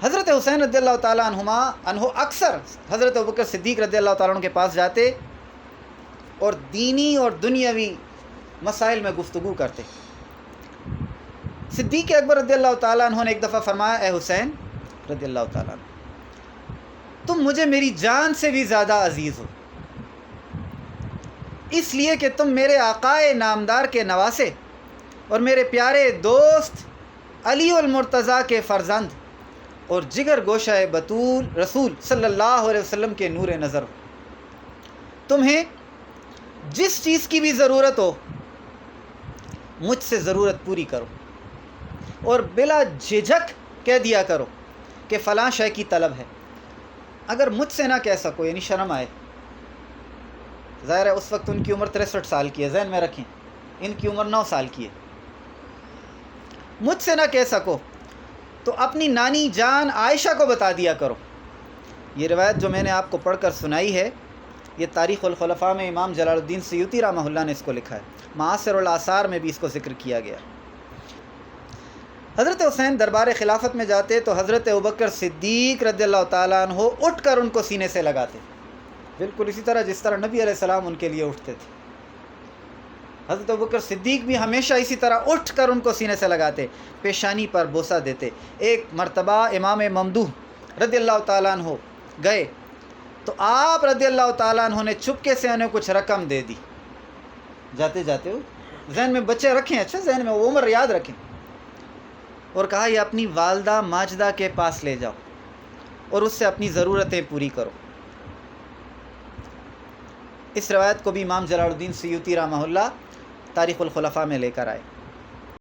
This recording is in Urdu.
حضرت حسین رضی اللہ تعالیٰ عنہ اکثر حضرت ابوبکر صدیق رضی اللہ تعالیٰ عنہ کے پاس جاتے اور دینی اور دنیاوی مسائل میں گفتگو کرتے۔ صدیق اکبر رضی اللہ تعالیٰ عنہ نے ایک دفعہ فرمایا، اے حسین رضی اللہ تعالیٰ عنہ، تم مجھے میری جان سے بھی زیادہ عزیز ہو، اس لیے کہ تم میرے آقائے نامدار کے نواسے اور میرے پیارے دوست علی المرتضیٰ کے فرزند اور جگر گوشہ بطول رسول صلی اللہ علیہ وسلم کے نور نظر ہو۔ تمہیں جس چیز کی بھی ضرورت ہو مجھ سے ضرورت پوری کرو اور بلا جھجک کہہ دیا کرو کہ فلاں شے کی طلب ہے۔ اگر مجھ سے نہ کہہ سکو، یعنی شرم آئے، ظاہر ہے اس وقت ان کی عمر 63 سال کی ہے، ذہن میں رکھیں، ان کی عمر 9 سال کی ہے، مجھ سے نہ کہہ سکو تو اپنی نانی جان عائشہ کو بتا دیا کرو۔ یہ روایت جو میں نے آپ کو پڑھ کر سنائی ہے، یہ تاریخ الخلفاء میں امام جلال الدین سیوطی رحمہ اللہ نے اس کو لکھا ہے، معاصر الآثار میں بھی اس کو ذکر کیا گیا۔ حضرت حسین دربار خلافت میں جاتے تو حضرت ابوبکر صدیق رضی اللہ تعالیٰ عنہ اٹھ کر ان کو سینے سے لگاتے، بالکل اسی طرح جس طرح نبی علیہ السلام ان کے لیے اٹھتے تھے۔ حضرت ابوبکر صدیق بھی ہمیشہ اسی طرح اٹھ کر ان کو سینے سے لگاتے، پیشانی پر بوسہ دیتے۔ ایک مرتبہ امام ممدوح رضی اللہ تعالیٰ عنہ گئے تو آپ رضی اللہ تعالیٰ عنہ نے چپکے سے انہیں کچھ رقم دے دی، جاتے جاتے ہو ذہن میں بچے رکھیں، اچھا ذہن میں وہ عمر یاد رکھیں، اور کہا یہ اپنی والدہ ماجدہ کے پاس لے جاؤ اور اس سے اپنی ضرورتیں پوری کرو۔ اس روایت کو بھی امام جلال الدین سیوطی رحمہ اللہ تاریخ الخلفاء میں لے کر آئے۔